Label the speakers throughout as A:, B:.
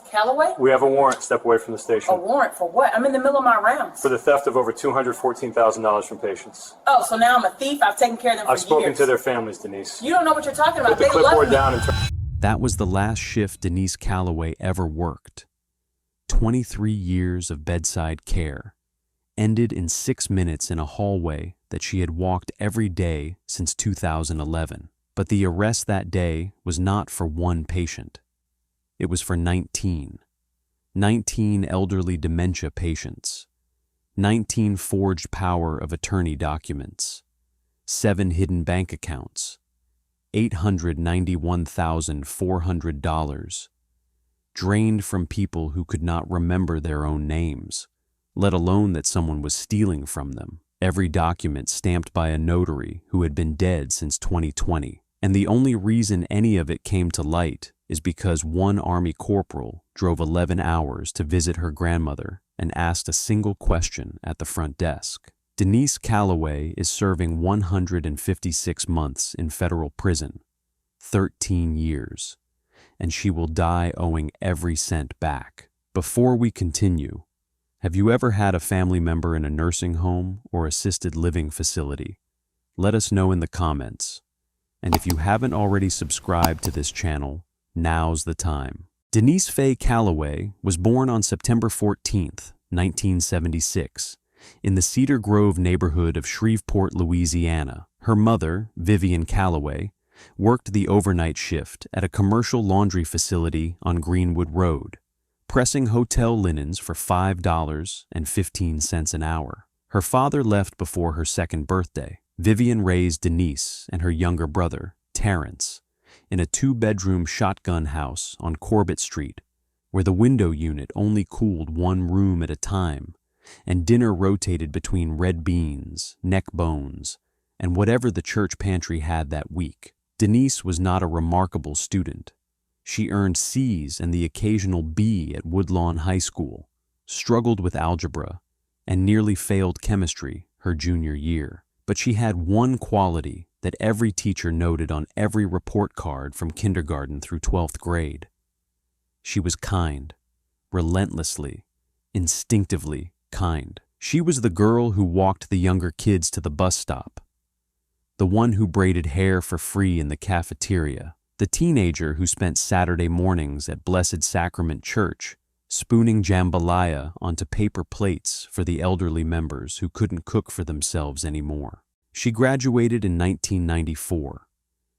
A: Calloway?
B: We have a warrant. Step away from the station.
A: A warrant for what? I'm in the middle of my rounds.
B: For the theft of over $214,000 from patients.
A: Oh, so now I'm a thief? I've taken care of them for years.
B: I've spoken to their families, Denise.
A: You don't know what you're talking about.
B: Put the clipboard down and turn.
C: That was the last shift Denise Calloway ever worked. 23 years of bedside care ended in 6 minutes in a hallway that she had walked every day since 2011. But the arrest that day was not for one patient. It was for 19 elderly dementia patients, 19 forged power of attorney documents, 7 hidden bank accounts, $891,400, drained from people who could not remember their own names, let alone that someone was stealing from them. Every document stamped by a notary who had been dead since 2020. And the only reason any of it came to light is because one Army corporal drove 11 hours to visit her grandmother and asked a single question at the front desk. Denise Calloway is serving 156 months in federal prison, 13 years, and she will die owing every cent back. Before we continue, have you ever had a family member in a nursing home or assisted living facility? Let us know in the comments. And if you haven't already subscribed to this channel, now's the time. Denise Faye Calloway was born on September 14th, 1976, in the Cedar Grove neighborhood of Shreveport, Louisiana. Her mother, Vivian Calloway, worked the overnight shift at a commercial laundry facility on Greenwood Road, pressing hotel linens for $5.15 an hour. Her father left before her second birthday. Vivian raised Denise and her younger brother, Terrence, in a 2-bedroom shotgun house on Corbett Street, where the window unit only cooled one room at a time, and dinner rotated between red beans, neck bones, and whatever the church pantry had that week. Denise was not a remarkable student. She earned C's and the occasional B at Woodlawn High School, struggled with algebra, and nearly failed chemistry her junior year. But she had one quality that every teacher noted on every report card from kindergarten through 12th grade. She was kind, relentlessly, instinctively kind. She was the girl who walked the younger kids to the bus stop, the one who braided hair for free in the cafeteria, the teenager who spent Saturday mornings at Blessed Sacrament Church spooning jambalaya onto paper plates for the elderly members who couldn't cook for themselves anymore. She graduated in 1994,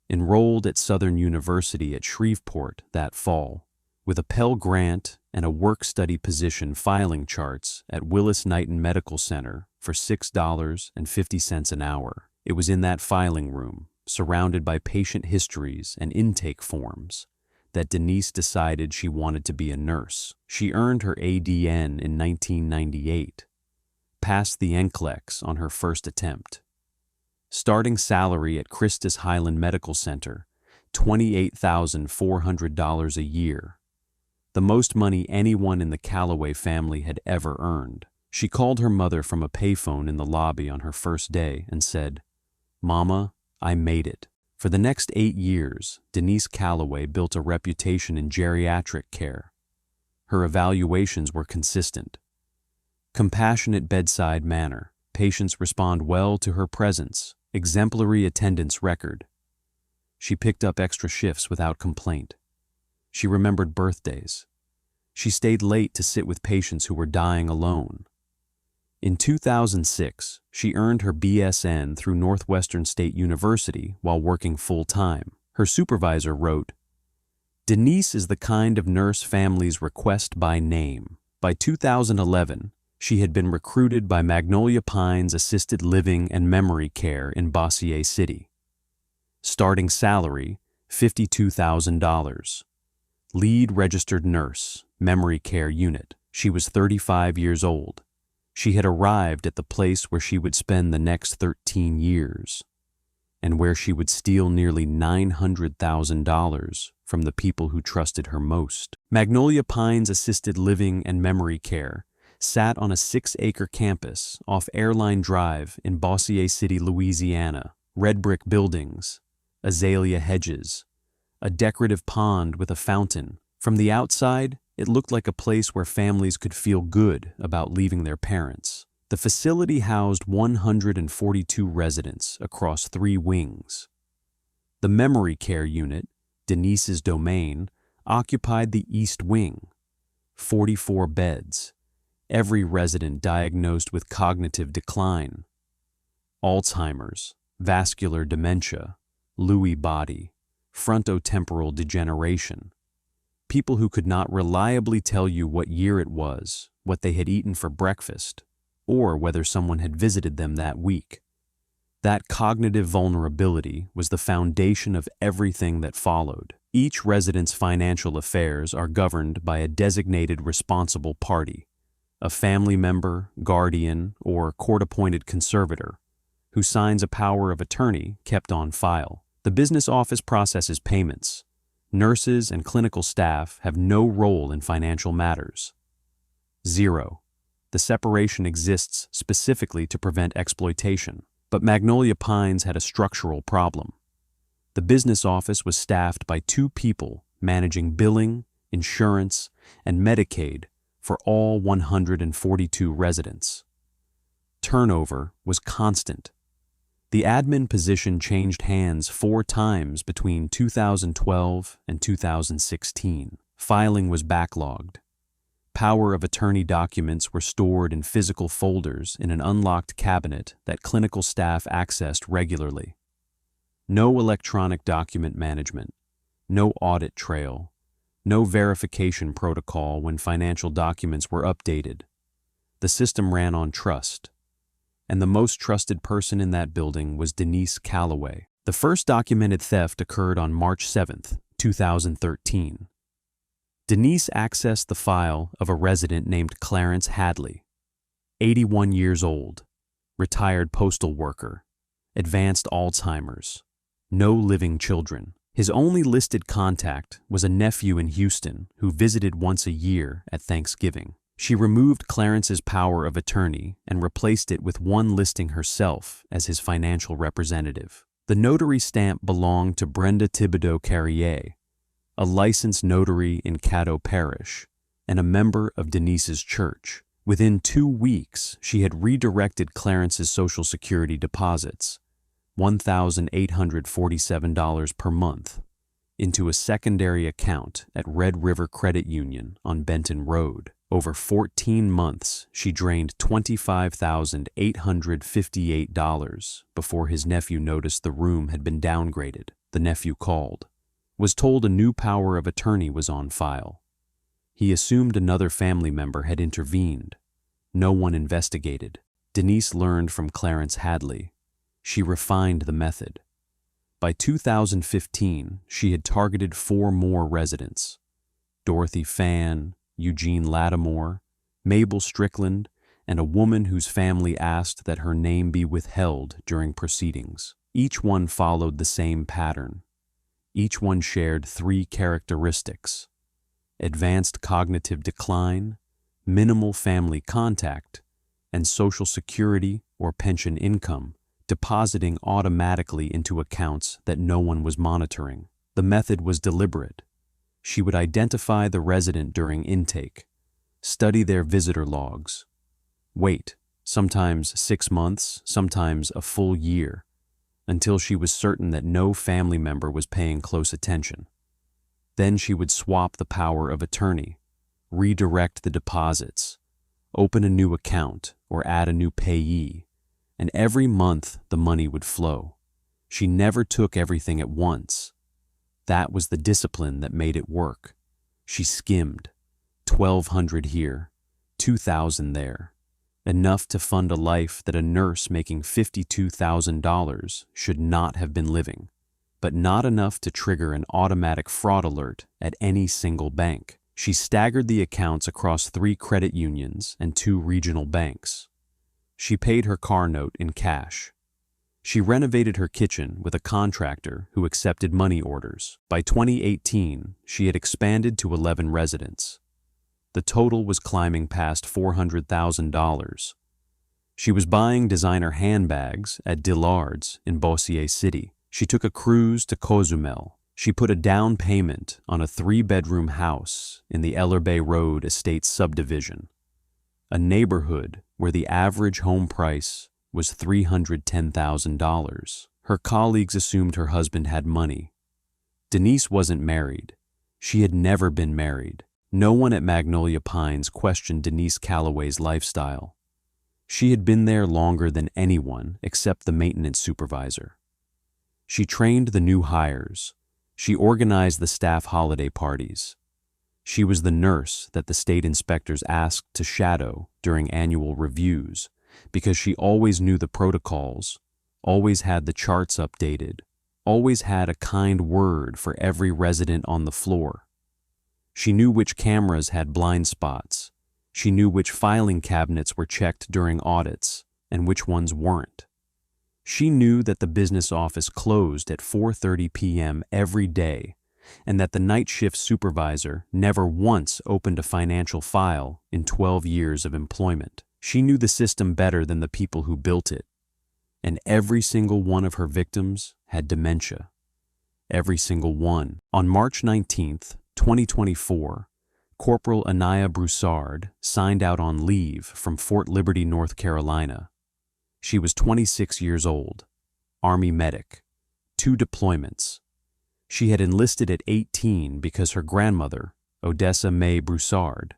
C: enrolled at Southern University at Shreveport that fall, with a Pell Grant and a work-study position filing charts at Willis-Knighton Medical Center for $6.50 an hour. It was in that filing room, surrounded by patient histories and intake forms, that Denise decided she wanted to be a nurse. She earned her ADN in 1998, passed the NCLEX on her first attempt. Starting salary at Christus Highland Medical Center, $28,400 a year, the most money anyone in the Calloway family had ever earned. She called her mother from a payphone in the lobby on her first day and said, "Mama, I made it." For the next 8 years, Denise Calloway built a reputation in geriatric care. Her evaluations were consistent. Compassionate bedside manner, patients respond well to her presence, exemplary attendance record. She picked up extra shifts without complaint. She remembered birthdays. She stayed late to sit with patients who were dying alone. In 2006, she earned her BSN through Northwestern State University while working full-time. Her supervisor wrote, "Denise is the kind of nurse families request by name." By 2011, she had been recruited by Magnolia Pines Assisted Living and Memory Care in Bossier City. Starting salary, $52,000. Lead registered nurse, memory care unit. She was 35 years old. She had arrived at the place where she would spend the next 13 years, and where she would steal nearly $900,000 from the people who trusted her most. Magnolia Pines Assisted Living and Memory Care sat on a 6-acre campus off Airline Drive in Bossier City, Louisiana. Red brick buildings, azalea hedges, a decorative pond with a fountain. From the outside, It looked like a place where families could feel good about leaving their parents. The facility housed 142 residents across 3 wings. The memory care unit, Denise's domain, occupied the East Wing, 44 beds, every resident diagnosed with cognitive decline, Alzheimer's, vascular dementia, Lewy body, frontotemporal degeneration. People who could not reliably tell you what year it was, what they had eaten for breakfast, or whether someone had visited them that week. That cognitive vulnerability was the foundation of everything that followed. Each resident's financial affairs are governed by a designated responsible party, a family member, guardian, or court-appointed conservator, who signs a power of attorney kept on file. The business office processes payments. Nurses and clinical staff have no role in financial matters. 0. The separation exists specifically to prevent exploitation. But Magnolia Pines had a structural problem. The business office was staffed by 2 people managing billing, insurance, and Medicaid for all 142 residents. Turnover was constant. The admin position changed hands 4 times between 2012 and 2016. Filing was backlogged. Power of attorney documents were stored in physical folders in an unlocked cabinet that clinical staff accessed regularly. No electronic document management, no audit trail, no verification protocol when financial documents were updated. The system ran on trust, and the most trusted person in that building was Denise Calloway. The first documented theft occurred on March 7, 2013. Denise accessed the file of a resident named Clarence Hadley, 81 years old, retired postal worker, advanced Alzheimer's, no living children. His only listed contact was a nephew in Houston who visited once a year at Thanksgiving. She removed Clarence's power of attorney and replaced it with one listing herself as his financial representative. The notary stamp belonged to Brenda Thibodeau Carrier, a licensed notary in Caddo Parish, and a member of Denise's church. Within 2 weeks, she had redirected Clarence's Social Security deposits, $1,847 per month, into a secondary account at Red River Credit Union on Benton Road. Over 14 months, she drained $25,858 before his nephew noticed the room had been downgraded. The nephew called, was told a new power of attorney was on file. He assumed another family member had intervened. No one investigated. Denise learned from Clarence Hadley. She refined the method. By 2015, she had targeted 4 more residents: Dorothy Fan, Eugene Lattimore, Mabel Strickland, and a woman whose family asked that her name be withheld during proceedings. Each one followed the same pattern. Each one shared 3 characteristics: advanced cognitive decline, minimal family contact, and Social Security or pension income depositing automatically into accounts that no one was monitoring. The method was deliberate. She would identify the resident during intake, study their visitor logs, wait, sometimes 6 months, sometimes a full year, until she was certain that no family member was paying close attention. Then she would swap the power of attorney, redirect the deposits, open a new account, or add a new payee, and every month the money would flow. She never took everything at once. That was the discipline that made it work. She skimmed, 1,200 here, 2,000 there, enough to fund a life that a nurse making $52,000 should not have been living, but not enough to trigger an automatic fraud alert at any single bank. She staggered the accounts across 3 credit unions and 2 regional banks. She paid her car note in cash. She renovated her kitchen with a contractor who accepted money orders. By 2018, she had expanded to 11 residents. The total was climbing past $400,000. She was buying designer handbags at Dillard's in Bossier City. She took a cruise to Cozumel. She put a down payment on a 3-bedroom house in the Ellerbay Road Estates subdivision, a neighborhood where the average home price was $310,000. Her colleagues assumed her husband had money. Denise wasn't married. She had never been married. No one at Magnolia Pines questioned Denise Calloway's lifestyle. She had been there longer than anyone except the maintenance supervisor. She trained the new hires. She organized the staff holiday parties. She was the nurse that the state inspectors asked to shadow during annual reviews because she always knew the protocols, always had the charts updated, always had a kind word for every resident on the floor. She knew which cameras had blind spots. She knew which filing cabinets were checked during audits and which ones weren't. She knew that the business office closed at 4:30 p.m. every day and that the night shift supervisor never once opened a financial file in 12 years of employment. She knew the system better than the people who built it. And every single one of her victims had dementia. Every single one. On March 19th, 2024, Corporal Anaya Broussard signed out on leave from Fort Liberty, North Carolina. She was 26 years old, Army medic, 2 deployments. She had enlisted at 18 because her grandmother, Odessa Mae Broussard,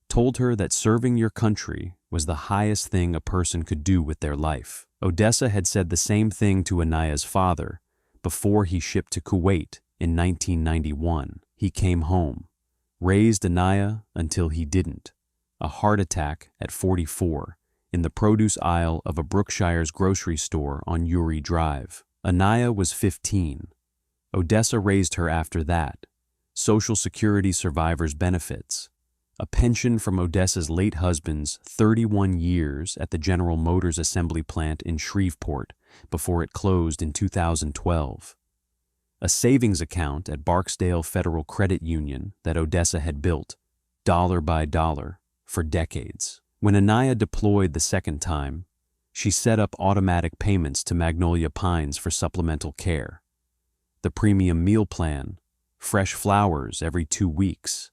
C: told her that serving your country was the highest thing a person could do with their life. Odessa had said the same thing to Anaya's father before he shipped to Kuwait in 1991. He came home, raised Anaya until he didn't. A heart attack at 44 in the produce aisle of a Brookshire's grocery store on Uri Drive. Anaya was 15. Odessa raised her after that. Social Security survivors' benefits, a pension from Odessa's late husband's 31 years at the General Motors assembly plant in Shreveport before it closed in 2012. A savings account at Barksdale Federal Credit Union that Odessa had built, dollar by dollar, for decades. When Anaya deployed the second time, she set up automatic payments to Magnolia Pines for supplemental care. The premium meal plan, fresh flowers every 2 weeks,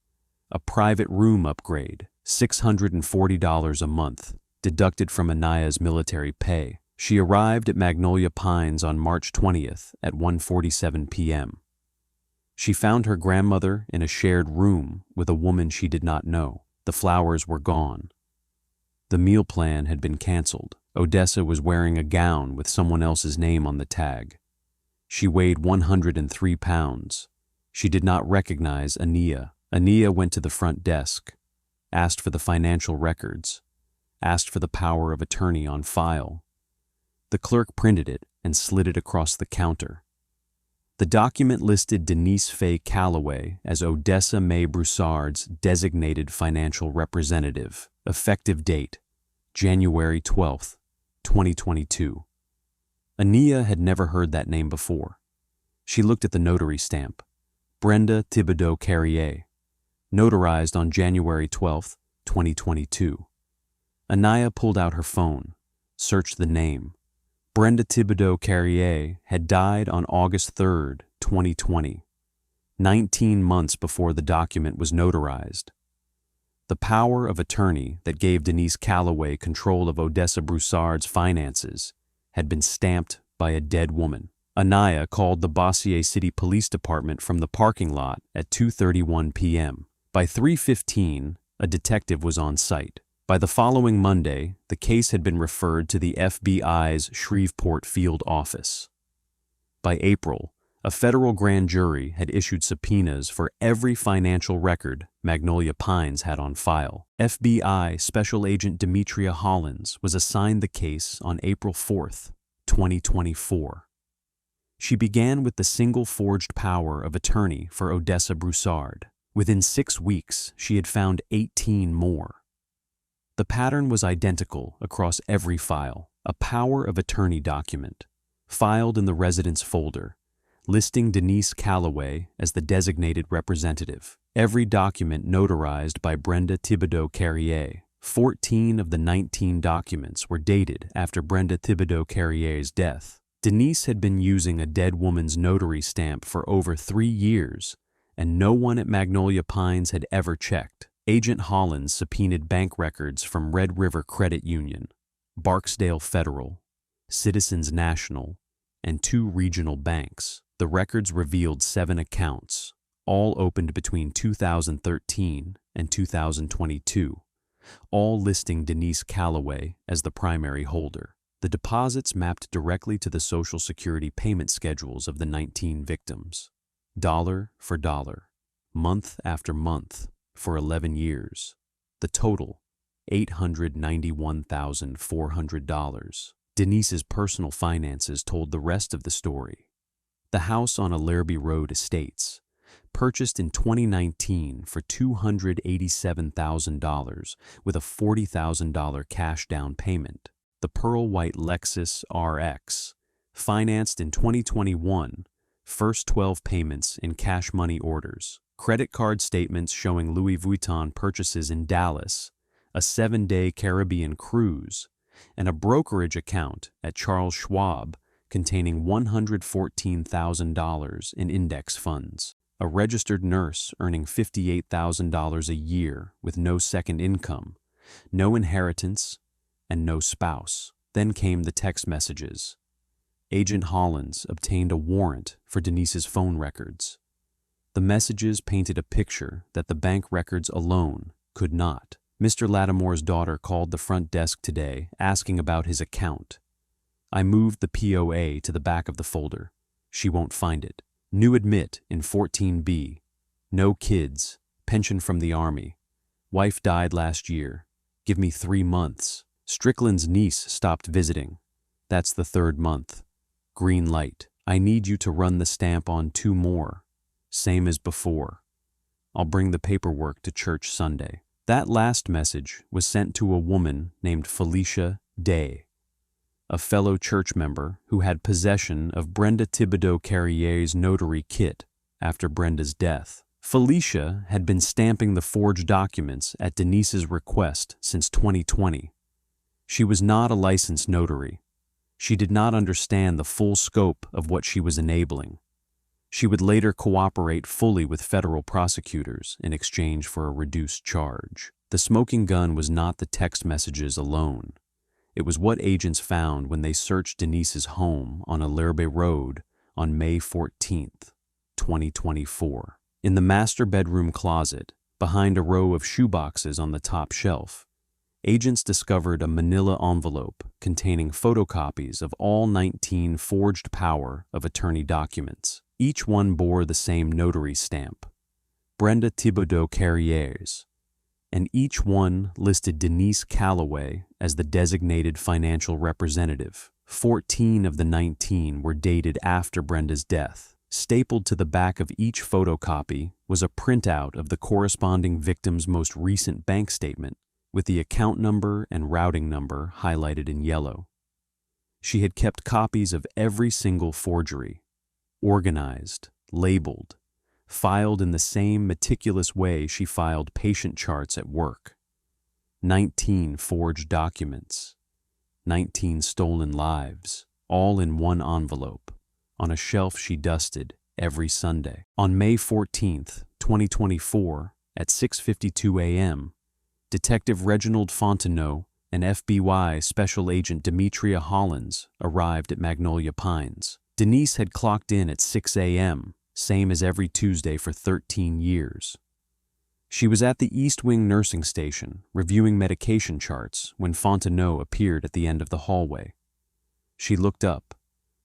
C: a private room upgrade, $640 a month, deducted from Anaya's military pay. She arrived at Magnolia Pines on March 20th at 1:47 p.m. She found her grandmother in a shared room with a woman she did not know. The flowers were gone. The meal plan had been canceled. Odessa was wearing a gown with someone else's name on the tag. She weighed 103 pounds. She did not recognize Anaya. Anaya went to the front desk, asked for the financial records, asked for the power of attorney on file. The clerk printed it and slid it across the counter. The document listed Denise Faye Calloway as Odessa Mae Broussard's designated financial representative. Effective date, January 12th, 2022. Anaya had never heard that name before. She looked at the notary stamp, Brenda Thibodeau Carrier, notarized on January 12th, 2022. Anaya pulled out her phone, searched the name. Brenda Thibodeau Carrier had died on August 3rd, 2020, 19 months before the document was notarized. The power of attorney that gave Denise Calloway control of Odessa Broussard's finances had been stamped by a dead woman. Anaya called the Bossier City Police Department from the parking lot at 2:31 p.m. By 3:15, a detective was on site. By the following Monday, the case had been referred to the FBI's Shreveport field office. By April, a federal grand jury had issued subpoenas for every financial record Magnolia Pines had on file. FBI Special Agent Demetria Hollins was assigned the case on April 4th, 2024. She began with the single forged power of attorney for Odessa Broussard. Within 6 weeks, she had found 18 more. The pattern was identical across every file. A power of attorney document, filed in the residence folder, listing Denise Calloway as the designated representative. Every document notarized by Brenda Thibodeau Carrier. 14 of the 19 documents were dated after Brenda Thibodeau Carrier's death. Denise had been using a dead woman's notary stamp for over 3 years, and no one at Magnolia Pines had ever checked. Agent Hollins subpoenaed bank records from Red River Credit Union, Barksdale Federal, Citizens National, and 2 regional banks. The records revealed 7 accounts, all opened between 2013 and 2022, all listing Denise Calloway as the primary holder. The deposits mapped directly to the Social Security payment schedules of the 19 victims, dollar for dollar, month after month, for 11 years. The total, $891,400. Denise's personal finances told the rest of the story. The house on Alerby Road Estates, purchased in 2019 for $287,000 with a $40,000 cash down payment. The pearl white Lexus RX, financed in 2021, first 12 payments in cash money orders. Credit card statements showing Louis Vuitton purchases in Dallas, a 7-day Caribbean cruise, and a brokerage account at Charles Schwab containing $114,000 in index funds. A registered nurse earning $58,000 a year with no second income, no inheritance, and no spouse. Then came the text messages. Agent Hollins obtained a warrant for Denise's phone records. The messages painted a picture that the bank records alone could not. Mr. Lattimore's daughter called the front desk today asking about his account. I moved the POA to the back of the folder. She won't find it. New admit in 14B. No kids. Pension from the Army. Wife died last year. Give me 3 months. Strickland's niece stopped visiting. That's the 3rd month. Green light. I need you to run the stamp on 2 more. Same as before. I'll bring the paperwork to church Sunday. That last message was sent to a woman named Felicia Day, a fellow church member who had possession of Brenda Thibodeau Carrier's notary kit after Brenda's death. Felicia had been stamping the forged documents at Denise's request since 2020. She was not a licensed notary. She did not understand the full scope of what she was enabling. She would later cooperate fully with federal prosecutors in exchange for a reduced charge. The smoking gun was not the text messages alone. It was what agents found when they searched Denise's home on Alerby Road on May 14, 2024. In the master bedroom closet, behind a row of shoeboxes on the top shelf, agents discovered a manila envelope containing photocopies of all 19 forged power of attorney documents. Each one bore the same notary stamp, Brenda Thibodeau Carrier's, and each one listed Denise Calloway as the designated financial representative. 14 of the 19 were dated after Brenda's death. Stapled to the back of each photocopy was a printout of the corresponding victim's most recent bank statement, with the account number and routing number highlighted in yellow. She had kept copies of every single forgery, organized, labeled, filed in the same meticulous way she filed patient charts at work. 19 forged documents, 19 stolen lives, all in one envelope, on a shelf she dusted every Sunday. On May 14, 2024, at 6:52 a.m., Detective Reginald Fontenot and FBI Special Agent Demetria Hollins arrived at Magnolia Pines. Denise had clocked in at 6 a.m., same as every Tuesday for 13 years. She was at the East Wing nursing station, reviewing medication charts, when Fontenot appeared at the end of the hallway. She looked up,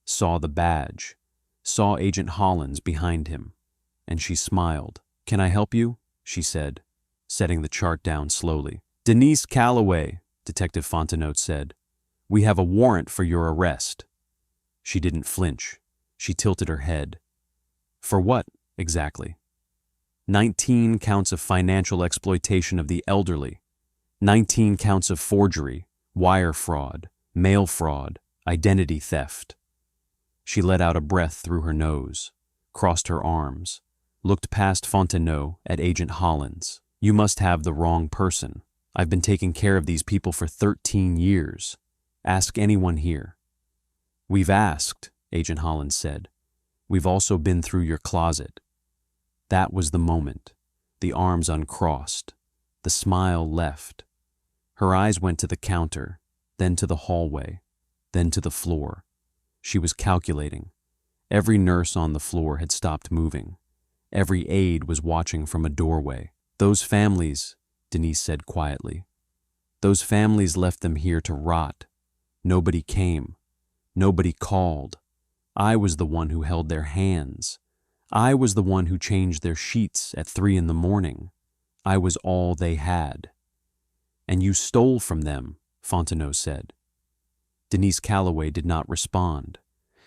C: saw the badge, saw Agent Hollins behind him, and she smiled. "Can I help you?" she said, setting the chart down slowly. "Denise Calloway," Detective Fontenot said. "We have a warrant for your arrest." She didn't flinch. She tilted her head. "For what, exactly?" 19 counts of financial exploitation of the elderly, 19 counts of forgery, wire fraud, mail fraud, identity theft. She let out a breath through her nose, crossed her arms, looked past Fontenot at Agent Hollins. "You must have the wrong person. I've been taking care of these people for 13 years. Ask anyone here." "We've asked," Agent Holland said. "We've also been through your closet." That was the moment. The arms uncrossed. The smile left. Her eyes went to the counter, then to the hallway, then to the floor. She was calculating. Every nurse on the floor had stopped moving. Every aide was watching from a doorway. "Those families," Denise said quietly, "those families left them here to rot. Nobody came. Nobody called. I was the one who held their hands. I was the one who changed their sheets at 3 a.m. I was all they had." "And you stole from them," Fontenot said. Denise Calloway did not respond.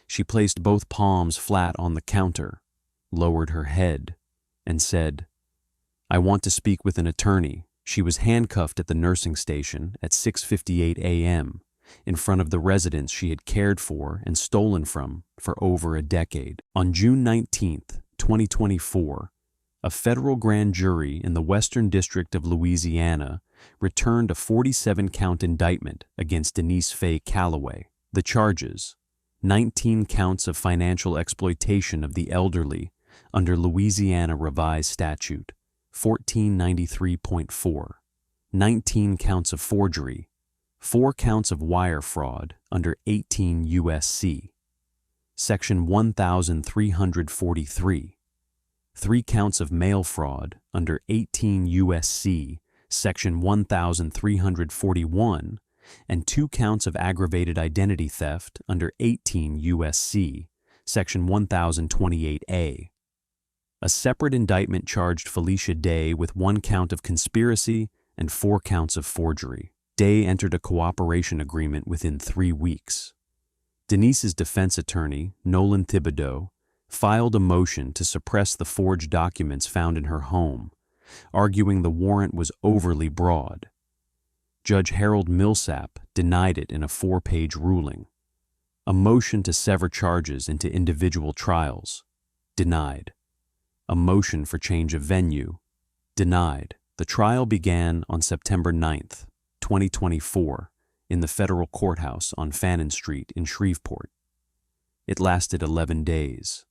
C: She placed both palms flat on the counter, lowered her head, and said, "I want to speak with an attorney." She was handcuffed at the nursing station at 6:58 a.m. in front of the residents she had cared for and stolen from for over a decade. On June 19, 2024, a federal grand jury in the Western District of Louisiana returned a 47-count indictment against Denise Faye Calloway. The charges: 19 counts of financial exploitation of the elderly under Louisiana Revised Statute 1493.4, 19 counts of forgery, 4 counts of wire fraud under 18 U.S.C. Section 1343, 3 counts of mail fraud under 18 U.S.C. Section 1341, and 2 counts of aggravated identity theft under 18 U.S.C. Section 1028A. A separate indictment charged Felicia Day with 1 count of conspiracy and 4 counts of forgery. Day entered a cooperation agreement within 3 weeks. Denise's defense attorney, Nolan Thibodeau, filed a motion to suppress the forged documents found in her home, arguing the warrant was overly broad. Judge Harold Millsap denied it in a 4-page ruling. A motion to sever charges into individual trials, denied. A motion for change of venue, denied. The trial began on September 9th, 2024, in the federal courthouse on Fannin Street in Shreveport. It lasted 11 days.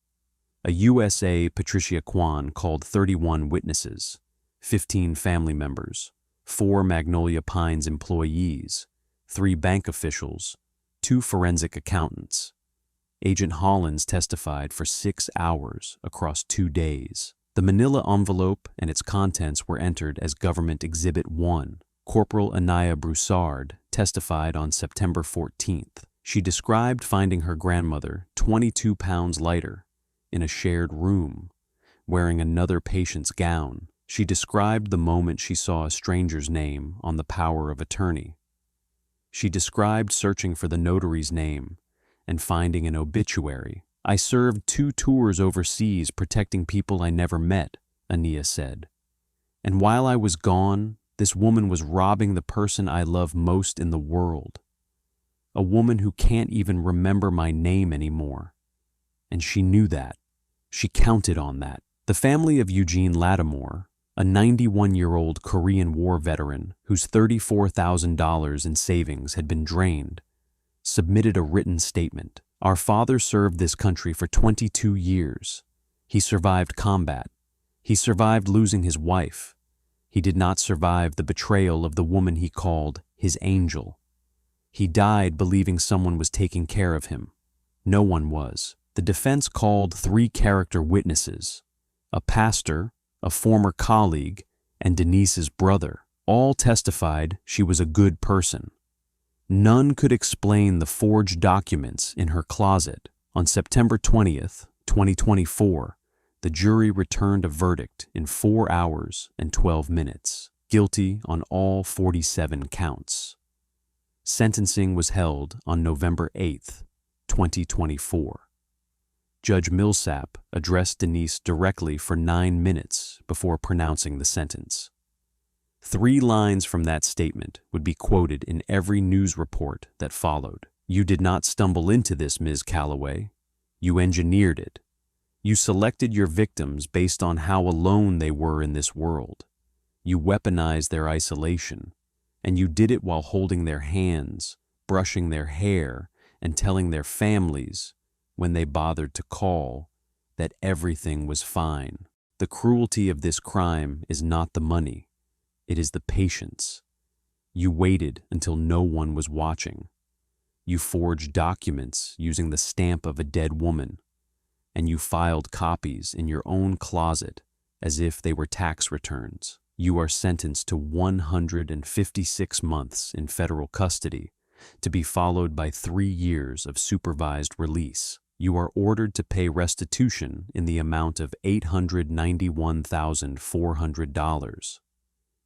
C: A USA Patricia Kwan called 31 witnesses, 15 family members, 4 Magnolia Pines employees, 3 bank officials, 2 forensic accountants. Agent Hollins testified for 6 hours across 2 days. The manila envelope and its contents were entered as Government Exhibit 1. Corporal Anaya Broussard testified on September 14th. She described finding her grandmother 22 pounds lighter in a shared room, wearing another patient's gown. She described the moment she saw a stranger's name on the power of attorney. She described searching for the notary's name and finding an obituary. "I served 2 tours overseas protecting people I never met," Anaya said. "And while I was gone, this woman was robbing the person I love most in the world. A woman who can't even remember my name anymore. And she knew that. She counted on that." The family of Eugene Lattimore, a 91-year-old Korean War veteran whose $34,000 in savings had been drained, submitted a written statement. "Our father served this country for 22 years. He survived combat. He survived losing his wife. He did not survive the betrayal of the woman he called his angel. He died believing someone was taking care of him. No one was." The defense called 3 character witnesses: a pastor, a former colleague, and Denise's brother. All testified she was a good person. None could explain the forged documents in her closet. On September 20th, 2024, the jury returned a verdict in 4 hours and 12 minutes, guilty on all 47 counts. Sentencing was held on November 8th, 2024. Judge Millsap addressed Denise directly for 9 minutes before pronouncing the sentence. 3 lines from that statement would be quoted in every news report that followed. "You did not stumble into this, Ms. Calloway. You engineered it. You selected your victims based on how alone they were in this world. You weaponized their isolation, and you did it while holding their hands, brushing their hair, and telling their families, when they bothered to call, that everything was fine. The cruelty of this crime is not the money, it is the patience. You waited until no one was watching. You forged documents using the stamp of a dead woman, and you filed copies in your own closet as if they were tax returns. You are sentenced to 156 months in federal custody, to be followed by 3 years of supervised release. You are ordered to pay restitution in the amount of $891,400,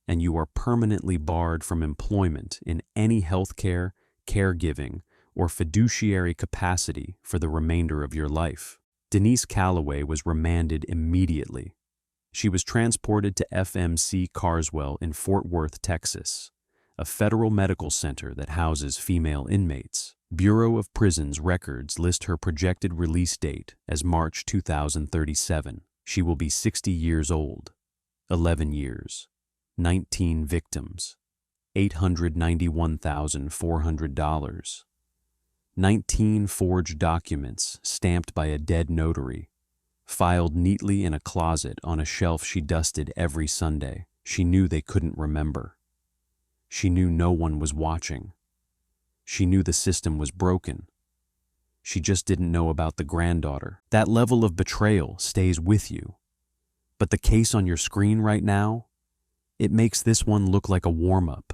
C: and you are permanently barred from employment in any healthcare, caregiving, or fiduciary capacity for the remainder of your life. Denise Calloway was remanded immediately. She was transported to FMC Carswell in Fort Worth, Texas, a federal medical center that houses female inmates. Bureau of Prisons records list her projected release date as March 2037. She will be 60 years old. 11 years. 19 victims. $891,400. 19 forged documents stamped by a dead notary, filed neatly in a closet on a shelf she dusted every Sunday. She knew they couldn't remember. She knew no one was watching. She knew the system was broken. She just didn't know about the granddaughter. That level of betrayal stays with you. But the case on your screen right now, it makes this one look like a warm-up.